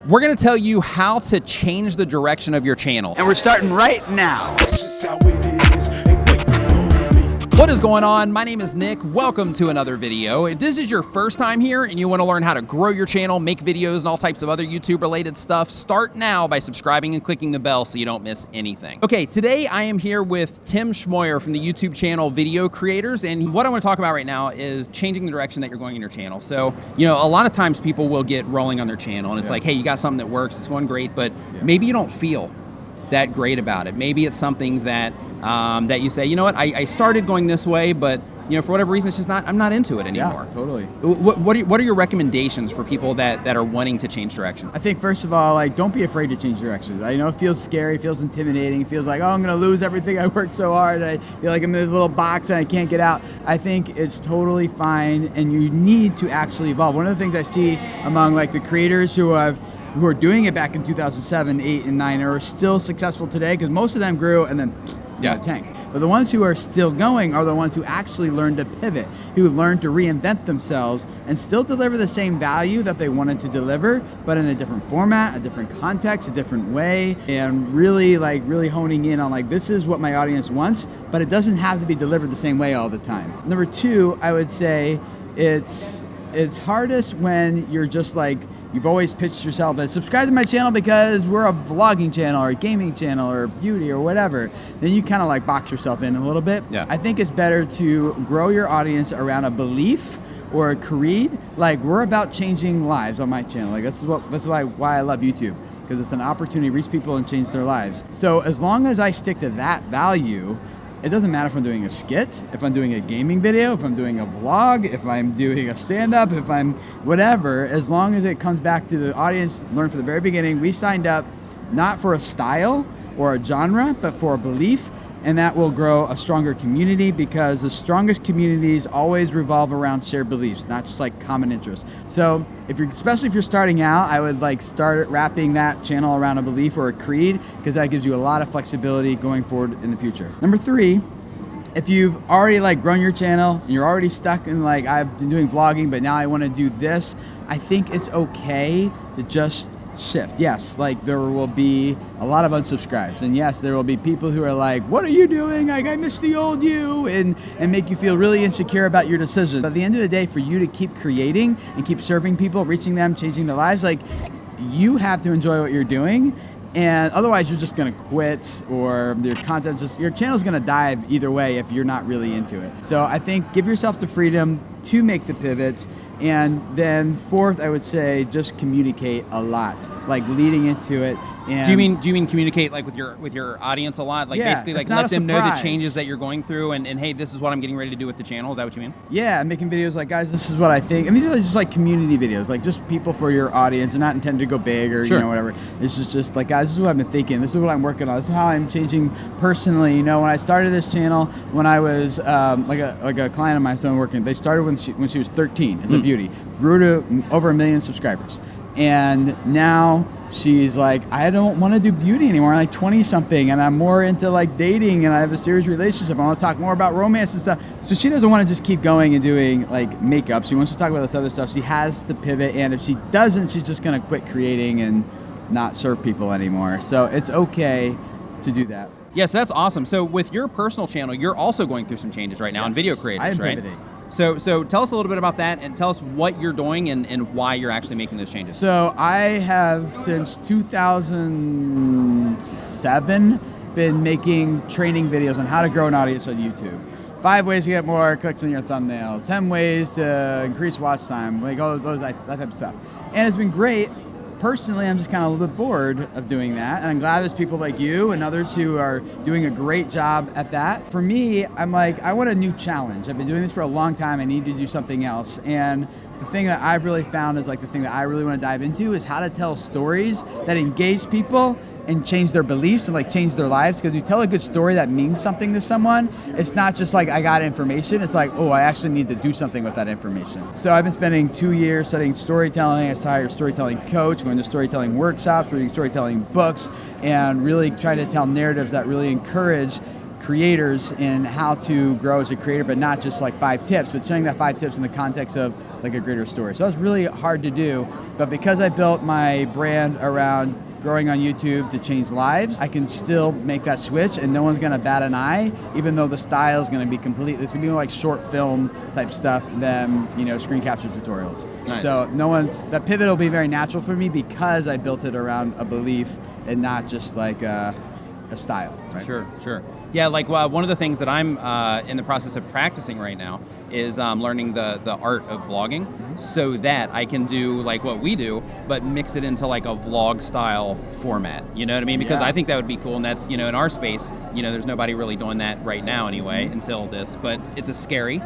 We're going to tell you how to change the direction of your channel. And we're starting right now. That's just how it is. Ain't waiting on me. What is going on? My name is Nick. Welcome to another video. If this is your first time here and you want to learn how to grow your channel, make videos, and all types of other YouTube related stuff, start now by subscribing and clicking the bell so you don't miss anything. Okay, today I am here with Tim Schmoyer from the YouTube channel Video Creators, and what I want to talk about right now is changing the direction that you're going in your channel. So, you know, a lot of times people will get rolling on their channel and it's like, hey, you got something that works, it's going great, but maybe you don't feel that great about it. Maybe it's something that that you say, you know what, I started going this way, but you know, for whatever reason, it's just not, I'm not into it anymore. Yeah, totally. What are your recommendations for people that are wanting to change direction? I think first of all, like, don't be afraid to change directions. I know it feels scary, it feels intimidating, it feels like, oh, I'm gonna lose everything I worked so hard, I feel like I'm in this little box and I can't get out. I think it's totally fine, and you need to actually evolve. One of the things I see among like the creators who are doing it back in 2007, 8, and 9 are still successful today, because most of them grew and then tanked. But the ones who are still going are the ones who actually learned to pivot, who learned to reinvent themselves and still deliver the same value that they wanted to deliver, but in a different format, a different context, a different way, and really honing in on like, this is what my audience wants, but it doesn't have to be delivered the same way all the time. Number two, I would say it's hardest when you're just like, you've always pitched yourself as subscribe to my channel because we're a vlogging channel or a gaming channel or beauty or whatever. Then you kind of like box yourself in a little bit. Yeah. I think it's better to grow your audience around a belief or a creed. Like, we're about changing lives on my channel. Like, that's why I love YouTube, because it's an opportunity to reach people and change their lives. So as long as I stick to that value, it doesn't matter if I'm doing a skit, if I'm doing a gaming video, if I'm doing a vlog, if I'm doing a stand-up, if I'm whatever, as long as it comes back to the audience, learn from the very beginning, we signed up not for a style or a genre, but for a belief, and that will grow a stronger community, because the strongest communities always revolve around shared beliefs, not just like common interests. So especially if you're starting out, I would like start wrapping that channel around a belief or a creed, because that gives you a lot of flexibility going forward in the future. Number three, if you've already like grown your channel and you're already stuck in like, I've been doing vlogging, but now I want to do this, I think it's okay to just shift. Yes, like there will be a lot of unsubscribes, and yes, there will be people who are like, what are you doing? Like, I miss the old you, and make you feel really insecure about your decision. But at the end of the day, for you to keep creating and keep serving people, reaching them, changing their lives, like, you have to enjoy what you're doing. And otherwise you're just gonna quit, or your channel's gonna dive either way if you're not really into it. So I think give yourself the freedom to make the pivots. And then fourth, I would say just communicate a lot, like leading into it. And Do you mean communicate like with your audience a lot? Like, basically like let them know the changes that you're going through, and hey, this is what I'm getting ready to do with the channel. Is that what you mean? Yeah, making videos like, guys, this is what I think. And these are just like community videos, like just people for your audience. They're not intended to go big or you know, whatever. This is just like, guys, this is what I've been thinking. This is what I'm working on. This is how I'm changing personally. You know, when I started this channel, when I was like a client of mine, someone working, they started when she was 13 as a beauty, grew to over 1 million subscribers. And now she's like, I don't want to do beauty anymore. I'm like 20 something, and I'm more into like dating, and I have a serious relationship. I want to talk more about romance and stuff. So she doesn't want to just keep going and doing like makeup. She wants to talk about this other stuff. She has to pivot, and if she doesn't, she's just going to quit creating and not serve people anymore. So it's okay to do that. Yeah, so that's awesome. So with your personal channel, you're also going through some changes right now on Video Creators, right? Pivoting. So tell us a little bit about that, and tell us what you're doing and why you're actually making those changes. So I have, since 2007, been making training videos on how to grow an audience on YouTube. 5 ways to get more clicks on your thumbnail, 10 ways to increase watch time, like all those that type of stuff. And it's been great. Personally, I'm just kind of a little bit bored of doing that, and I'm glad there's people like you and others who are doing a great job at that. For me, I'm like, I want a new challenge. I've been doing this for a long time. I need to do something else. And the thing that I've really found is like the thing that I really want to dive into is how to tell stories that engage people and change their beliefs and like change their lives. Because you tell a good story that means something to someone, it's not just like, I got information. It's like, oh, I actually need to do something with that information. So I've been spending 2 years studying storytelling. I hired a storytelling coach, going to storytelling workshops, reading storytelling books, and really trying to tell narratives that really encourage creators in how to grow as a creator, but not just like 5 tips, but showing that 5 tips in the context of like a greater story. So that's really hard to do, but because I built my brand around growing on YouTube to change lives, I can still make that switch and no one's gonna bat an eye, even though the style is gonna be completely, it's gonna be more like short film type stuff than, you know, screen capture tutorials. Nice. So that pivot will be very natural for me because I built it around a belief and not just like a style. Right? Sure. Yeah, like one of the things that I'm in the process of practicing right now is learning the art of vlogging, so that I can do like what we do, but mix it into like a vlog style format. You know what I mean? Because I think that would be cool, and that's, you know, in our space, you know, there's nobody really doing that right now anyway until this, but it's a scary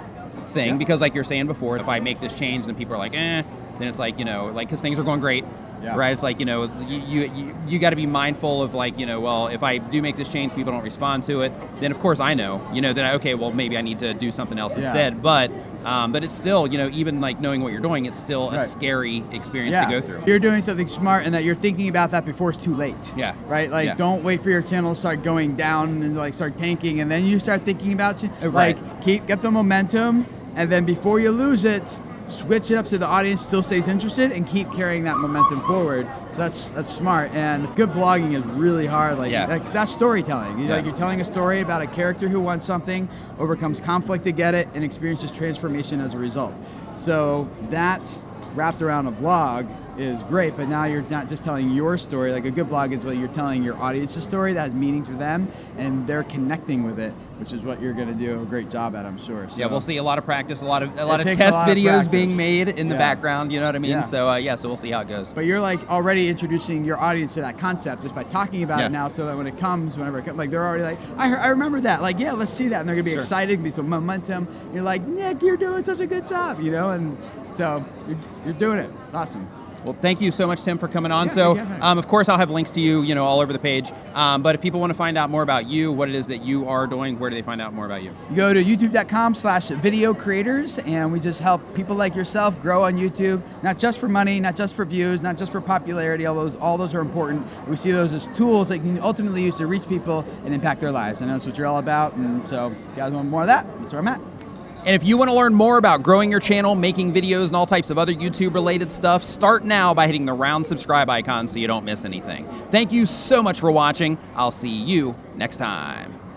thing because like you're saying before, if I make this change and people are like, then it's like, you know, like, because things are going great. Yeah. Right, it's like, you know, you got to be mindful of like, you know, well, if I do make this change, people don't respond to it, then of course I know, you know, that okay, well maybe I need to do something else instead. But it's still, you know, even like knowing what you're doing, it's still a scary experience to go through. You're doing something smart, and that you're thinking about that before it's too late. Yeah. Right. Like, don't wait for your channel to start going down and like start tanking, and then you start thinking about like get the momentum, and then before you lose it, switch it up so the audience still stays interested and keep carrying that momentum forward. So that's smart. And good vlogging is really hard. Like that's storytelling. Like you're telling a story about a character who wants something, overcomes conflict to get it, and experiences transformation as a result. So that wrapped around a vlog is great, but now you're not just telling your story. Like a good vlog is what you're telling your audience's story that has meaning to them, and they're connecting with it, which is what you're going to do a great job at, I'm sure. So, yeah, we'll see a lot of practice, a lot of test videos being made in the background. You know what I mean? Yeah. So so we'll see how it goes. But you're like already introducing your audience to that concept just by talking about it now, so that when it comes, whenever it comes, like they're already like, I remember that. Like, yeah, let's see that, and they're gonna be excited, gonna be some momentum. You're like, Nick, you're doing such a good job, you know, and so you're doing it. Awesome. Well, thank you so much, Tim, for coming on. Of course, I'll have links to you, you know, all over the page. But if people want to find out more about you, what it is that you are doing, where do they find out more about you? You go to youtube.com/video creators, and we just help people like yourself grow on YouTube, not just for money, not just for views, not just for popularity. All those are important. We see those as tools that you can ultimately use to reach people and impact their lives. And that's what you're all about. And so, if you guys want more of that, that's where I'm at. And if you want to learn more about growing your channel, making videos, and all types of other YouTube-related stuff, start now by hitting the round subscribe icon so you don't miss anything. Thank you so much for watching. I'll see you next time.